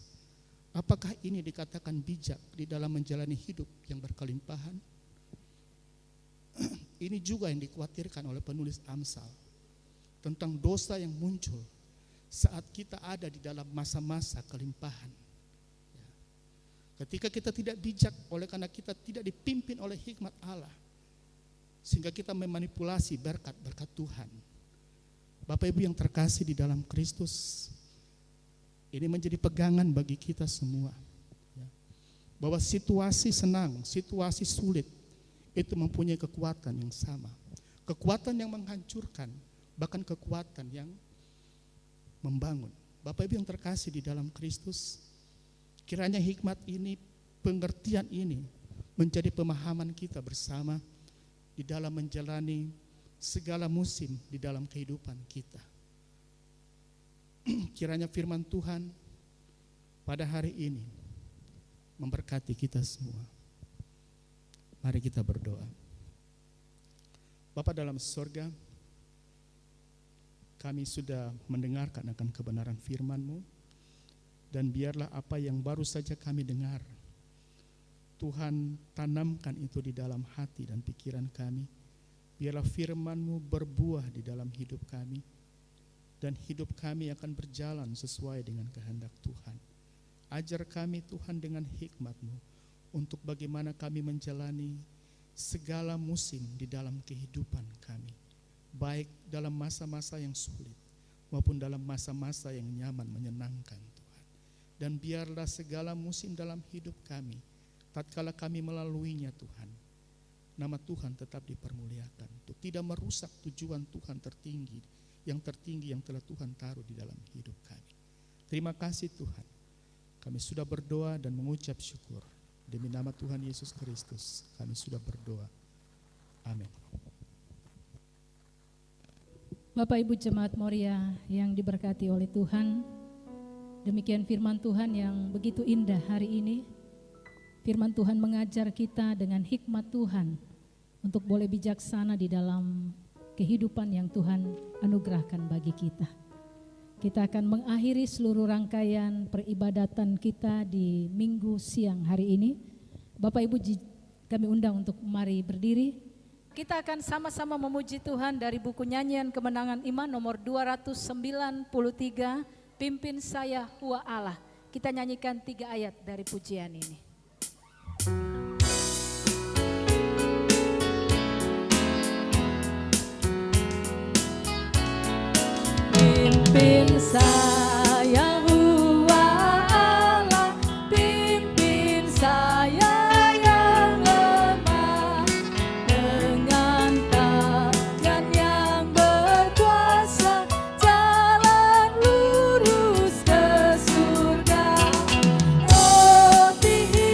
apakah ini dikatakan bijak di dalam menjalani hidup yang berkelimpahan? Ini juga yang dikhawatirkan oleh penulis Amsal tentang dosa yang muncul saat kita ada di dalam masa-masa kelimpahan. Ketika kita tidak bijak oleh karena kita tidak dipimpin oleh hikmat Allah, sehingga kita memanipulasi berkat-berkat Tuhan. Bapak Ibu yang terkasih di dalam Kristus, ini menjadi pegangan bagi kita semua ya, bahwa situasi senang, situasi sulit itu mempunyai kekuatan yang sama, kekuatan yang menghancurkan, bahkan kekuatan yang membangun. Bapak Ibu yang terkasih di dalam Kristus, kiranya hikmat ini, pengertian ini menjadi pemahaman kita bersama di dalam menjalani segala musim di dalam kehidupan kita. Kiranya firman Tuhan pada hari ini memberkati kita semua. Mari kita berdoa. Bapa dalam surga, kami sudah mendengarkan akan kebenaran firman-Mu, dan biarlah apa yang baru saja kami dengar, Tuhan tanamkan itu di dalam hati dan pikiran kami. Biarlah firman-Mu berbuah di dalam hidup kami, dan hidup kami akan berjalan sesuai dengan kehendak Tuhan. Ajar kami Tuhan dengan hikmat-Mu untuk bagaimana kami menjalani segala musim di dalam kehidupan kami, baik dalam masa-masa yang sulit maupun dalam masa-masa yang nyaman menyenangkan Tuhan. Dan biarlah segala musim dalam hidup kami, tatkala kami melaluinya Tuhan, nama Tuhan tetap dipermuliakan, untuk tidak merusak tujuan Tuhan tertinggi yang telah Tuhan taruh di dalam hidup kami. Terima kasih Tuhan, kami sudah berdoa dan mengucap syukur. Demi nama Tuhan Yesus Kristus kami sudah berdoa. Amin. Bapak Ibu Jemaat Moria yang diberkati oleh Tuhan, demikian firman Tuhan yang begitu indah hari ini. Firman Tuhan mengajar kita dengan hikmat Tuhan untuk boleh bijaksana di dalam kehidupan yang Tuhan anugerahkan bagi kita. Kita akan mengakhiri seluruh rangkaian peribadatan kita di minggu siang hari ini. Bapak Ibu kami undang untuk mari berdiri. Kita akan sama-sama memuji Tuhan dari buku nyanyian kemenangan iman nomor 293, Pimpin Saya Hua Allah. Kita nyanyikan 3 ayat dari pujian ini. Pimpin saya Hua Allah, pimpin saya yang lemah, dengan tangan yang berkuasa, jalan lurus ke surga. Oh, tinggi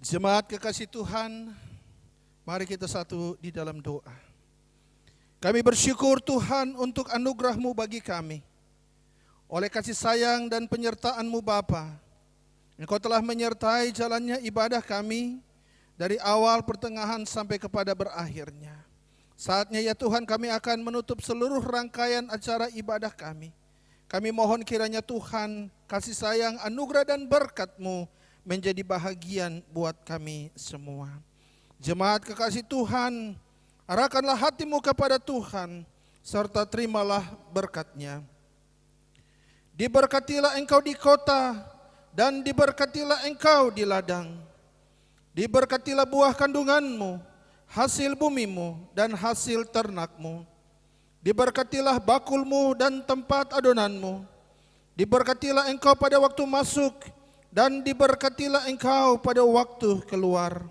Jemaat kekasih Tuhan, mari kita satu di dalam doa. Kami bersyukur Tuhan untuk anugerah-Mu bagi kami. Oleh kasih sayang dan penyertaan-Mu Bapa, Engkau telah menyertai jalannya ibadah kami dari awal, pertengahan sampai kepada berakhirnya. Saatnya ya Tuhan kami akan menutup seluruh rangkaian acara ibadah kami. Kami mohon kiranya Tuhan kasih sayang, anugerah dan berkat-Mu menjadi bahagian buat kami semua. Jemaat kekasih Tuhan, arahkanlah hatimu kepada Tuhan, serta terimalah berkat-Nya. Diberkatilah engkau di kota, dan diberkatilah engkau di ladang. Diberkatilah buah kandunganmu, hasil bumimu, dan hasil ternakmu. Diberkatilah bakulmu dan tempat adonanmu. Diberkatilah engkau pada waktu masuk, dan diberkatilah engkau pada waktu keluar.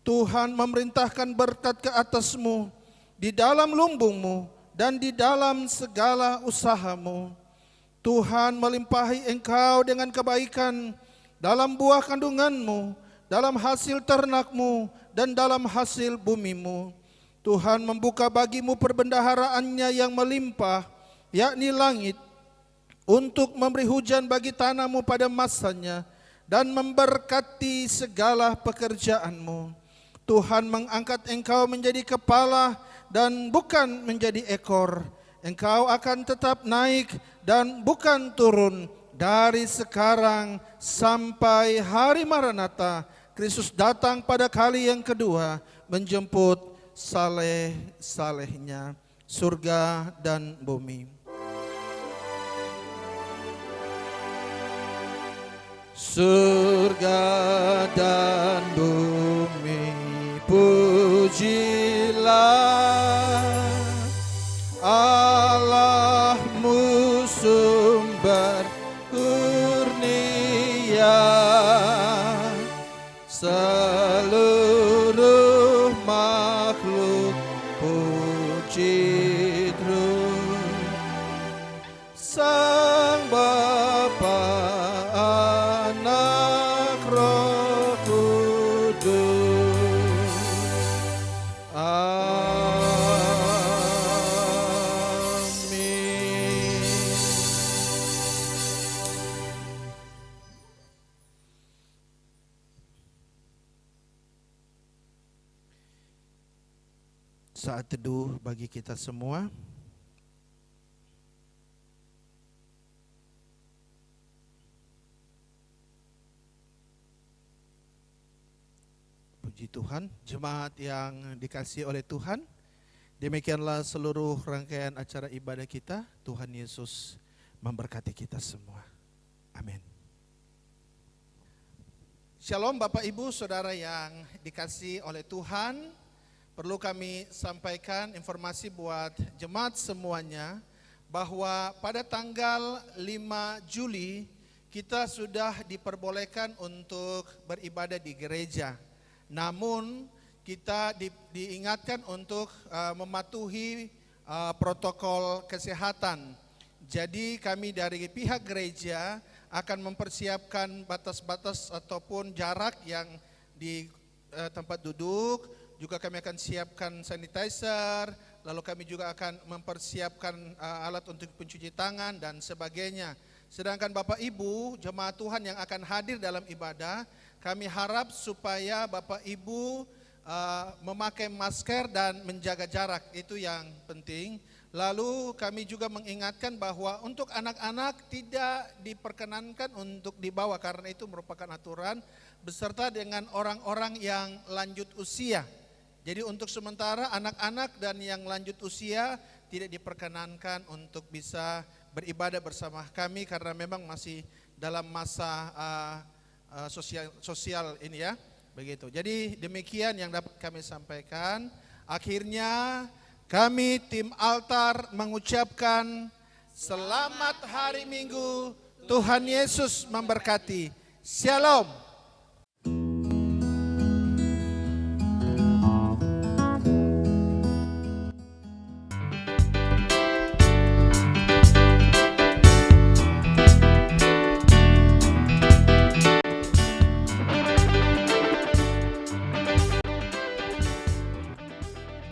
Tuhan memerintahkan berkat ke atasmu, di dalam lumbungmu, dan di dalam segala usahamu. Tuhan melimpahi engkau dengan kebaikan dalam buah kandunganmu, dalam hasil ternakmu, dan dalam hasil bumimu. Tuhan membuka bagimu perbendaharaannya yang melimpah, yakni langit, untuk memberi hujan bagi tanahmu pada masanya, dan memberkati segala pekerjaanmu. Tuhan mengangkat engkau menjadi kepala dan bukan menjadi ekor. Engkau akan tetap naik dan bukan turun dari sekarang sampai hari Maranatha. Kristus datang pada kali yang kedua menjemput saleh-salehnya, surga dan bumi. Surga dan bumi pujilah Allahmu sumber kurnia. Seluruh makhluk puji terus Sang Bapa, Anak, Roh Kudus. Amin. Saat teduh bagi kita semua. Puji Tuhan, jemaat yang dikasihi oleh Tuhan, demikianlah seluruh rangkaian acara ibadah kita. Tuhan Yesus memberkati kita semua. Amin. Shalom Bapak Ibu Saudara yang dikasihi oleh Tuhan. Perlu kami sampaikan informasi buat jemaat semuanya bahwa pada tanggal 5 Juli kita sudah diperbolehkan untuk beribadah di gereja. Namun kita diingatkan untuk mematuhi protokol kesehatan. Jadi kami dari pihak gereja akan mempersiapkan batas-batas ataupun jarak yang di tempat duduk. Juga kami akan siapkan sanitizer, lalu kami juga akan mempersiapkan alat untuk pencuci tangan dan sebagainya. Sedangkan Bapak Ibu, jemaat Tuhan yang akan hadir dalam ibadah, kami harap supaya Bapak Ibu memakai masker dan menjaga jarak, itu yang penting. Lalu kami juga mengingatkan bahwa untuk anak-anak tidak diperkenankan untuk dibawa karena itu merupakan aturan beserta dengan orang-orang yang lanjut usia. Jadi untuk sementara anak-anak dan yang lanjut usia tidak diperkenankan untuk bisa beribadah bersama kami karena memang masih dalam masa sosial ini ya, begitu. Jadi demikian yang dapat kami sampaikan. Akhirnya kami tim altar mengucapkan selamat hari Minggu, Tuhan Yesus memberkati. Shalom.